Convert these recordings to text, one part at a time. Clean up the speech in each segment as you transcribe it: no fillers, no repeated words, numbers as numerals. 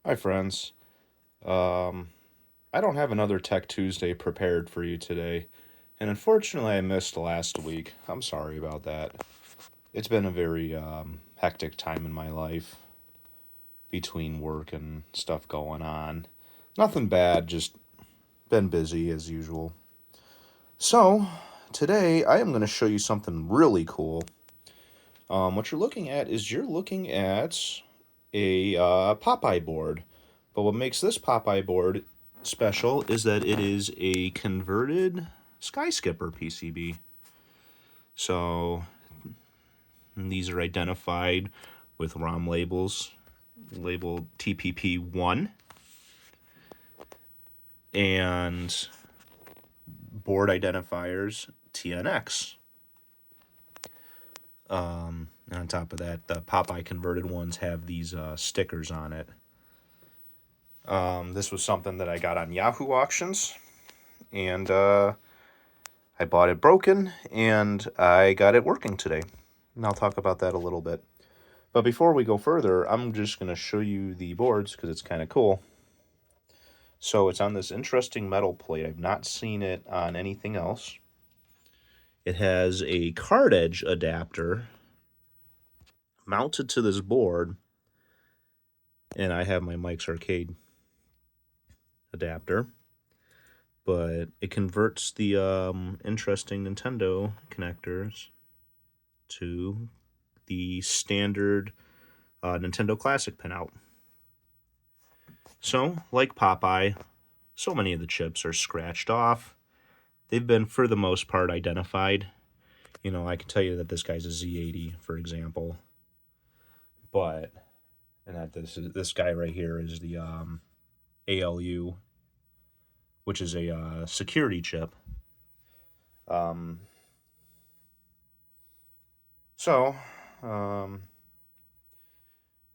Hi, friends. Um, I don't have another Tech Tuesday prepared for you today, and unfortunately, I missed last week. I'm sorry about that. It's been a very hectic time in my life between work and stuff going on. Nothing bad, just been busy as usual. So, today I am going to show you something really cool. What you're looking at a Popeye board. But what makes this Popeye board special is that it is a converted Sky Skipper PCB. So these are identified with ROM labels labeled TPP1 and board identifiers TNX. And on top of that, the Popeye converted ones have these stickers on it. This was something that I got on Yahoo Auctions, and I bought it broken, and I got it working today. And I'll talk about that a little bit. But before we go further, I'm just going to show you the boards because it's kind of cool. So it's on this interesting metal plate. I've not seen it on anything else. It has a card edge adapter mounted to this board, and I have my Mike's Arcade adapter. But it converts the interesting Nintendo connectors to the standard Nintendo Classic pinout. So, like Popeye, so many of the chips are scratched off. They've been, for the most part, identified. You know, I can tell you that this guy's a Z80, for example. But, and that this guy right here is the ALU, which is a security chip. So, we're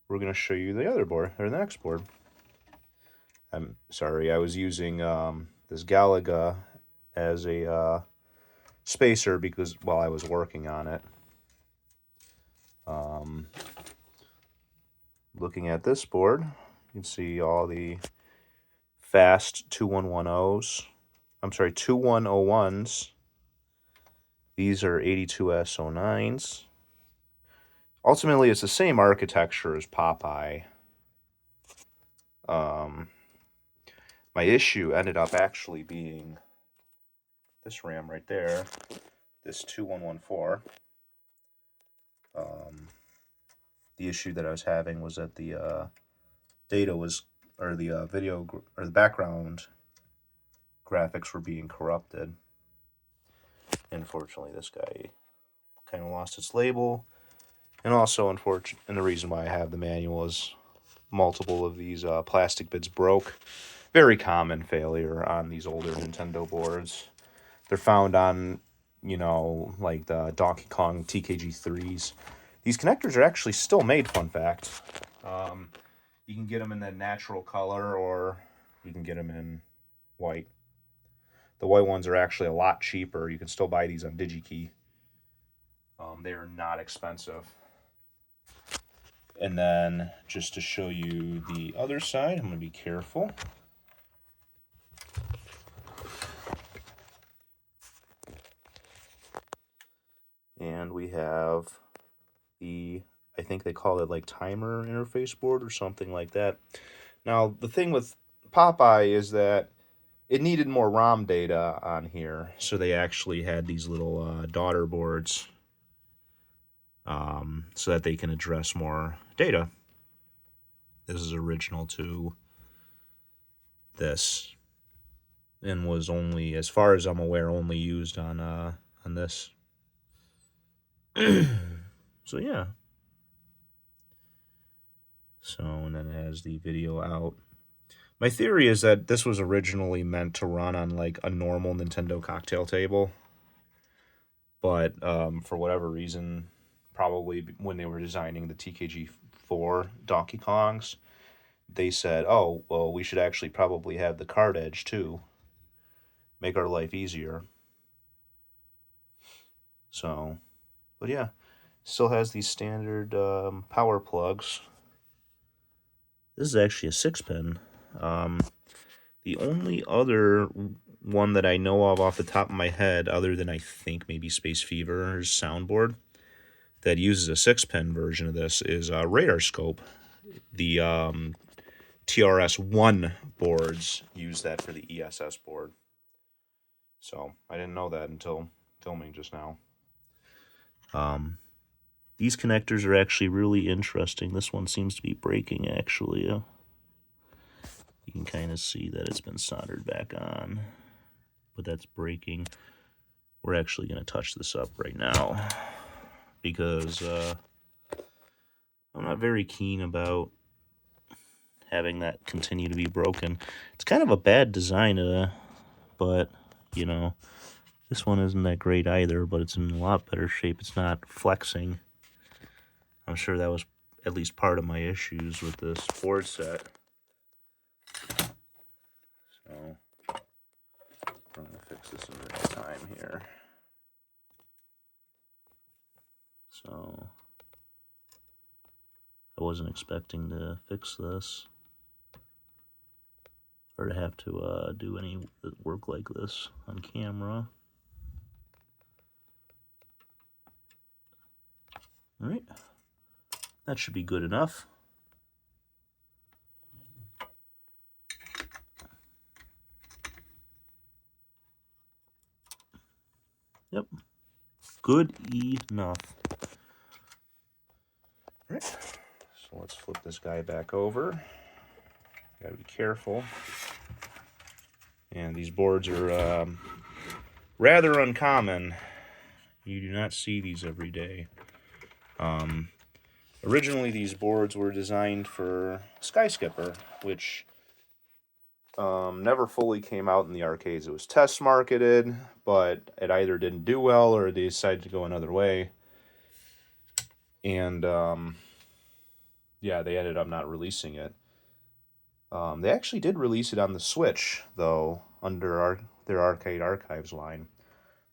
going to show you the other board, or the next board. I'm sorry, I was using this Galaga as a spacer because while I was working on it. Looking at this board, you can see all the fast 2110s. I'm sorry, 2101s. These are 82S09s. Ultimately, it's the same architecture as Popeye. My issue ended up actually being this RAM right there, this 2114. The issue that I was having was that the data was, or the video, or the background graphics were being corrupted. Unfortunately, this guy kind of lost its label. And also, and the reason why I have the manual is multiple of these plastic bits broke. Very common failure on these older Nintendo boards. They're found on, like the Donkey Kong TKG3s. These connectors are actually still made, fun fact. You can get them in the natural color, or you can get them in white. The white ones are actually a lot cheaper. You can still buy these on DigiKey. They are not expensive. And then, just to show you the other side, I'm going to be careful. And we have I think they call it like timer interface board or something like that. Now, the thing with Popeye is that it needed more ROM data on here, so they actually had these little daughter boards so that they can address more data. This is original to this, and was only, as far as I'm aware, only used on this. So yeah. So, and then it has the video out. My theory is that this was originally meant to run on like a normal Nintendo cocktail table, but for whatever reason, probably when they were designing the TKG4 Donkey Kongs, they said, oh, well, we should actually probably have the card edge too. Make our life easier. So, but yeah, still has these standard power plugs. This is actually a 6-pin. The only other one that I know of off the top of my head, other than I think maybe Space Fever's soundboard, that uses a 6-pin version of this is Radar Scope. The TRS-1 boards use that for the ESS board. So I didn't know that until filming just now. These connectors are actually really interesting. This one seems to be breaking, actually. You can kind of see that it's been soldered back on, but that's breaking. We're actually going to touch this up right now because I'm not very keen about having that continue to be broken. It's kind of a bad design, but, you know, this one isn't that great either, but it's in a lot better shape. It's not flexing. I'm sure that was at least part of my issues with this board set. So, I'm going to fix this in real time here. So, I wasn't expecting to fix this, or to have to do any work like this on camera. Alright, that should be good enough. Yep, good enough. Alright, so let's flip this guy back over. Gotta be careful. And these boards are rather uncommon. You do not see these every day. Originally, these boards were designed for Sky Skipper, which never fully came out in the arcades. It was test marketed, but it either didn't do well or they decided to go another way. And yeah, they ended up not releasing it. They actually did release it on the Switch, though, under their Arcade Archives line,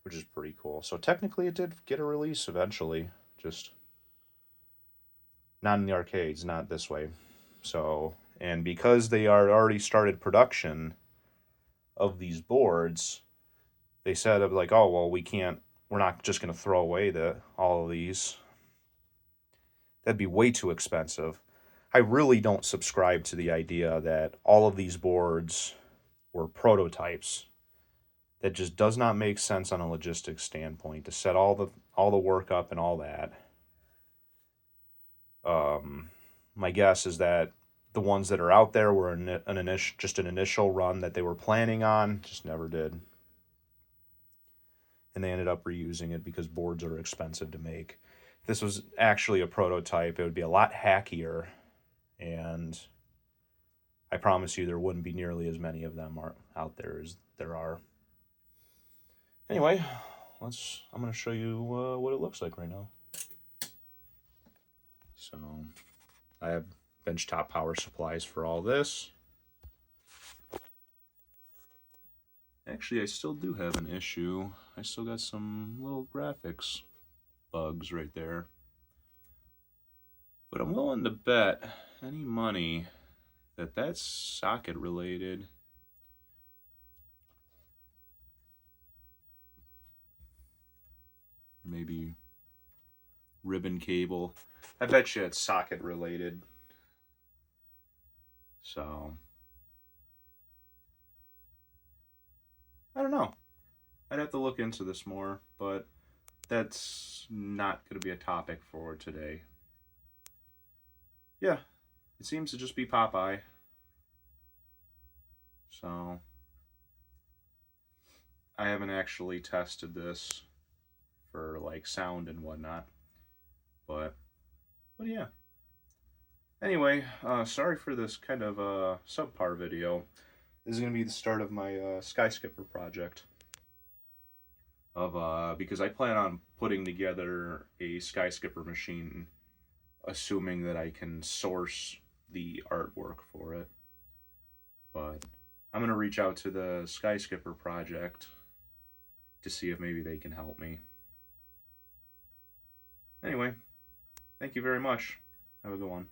which is pretty cool. So technically it did get a release eventually, just not in the arcades, not this way. So, and because they are already started production of these boards, they said of like, oh, well, we're not just going to throw away all of these. That'd be way too expensive. I really don't subscribe to the idea that all of these boards were prototypes. That just does not make sense on a logistics standpoint to set all the work up and all that. My guess is that the ones that are out there were just an initial run that they were planning on, just never did. And they ended up reusing it because boards are expensive to make. If this was actually a prototype, it would be a lot hackier, and I promise you there wouldn't be nearly as many of them out there as there are. Anyway, I'm going to show you what it looks like right now. So, I have benchtop power supplies for all this. Actually, I still do have an issue. I still got some little graphics bugs right there. But I'm willing to bet any money that that's socket related. Maybe ribbon cable. I bet you it's socket related. So, I don't know. I'd have to look into this more, but that's not going to be a topic for today. Yeah, it seems to just be Popeye. So, I haven't actually tested this for like sound and whatnot, but yeah. Anyway, sorry for this kind of subpar video. This is going to be the start of my Sky Skipper project. Because I plan on putting together a Sky Skipper machine, assuming that I can source the artwork for it. But I'm going to reach out to the Sky Skipper project to see if maybe they can help me. Anyway, thank you very much. Have a good one.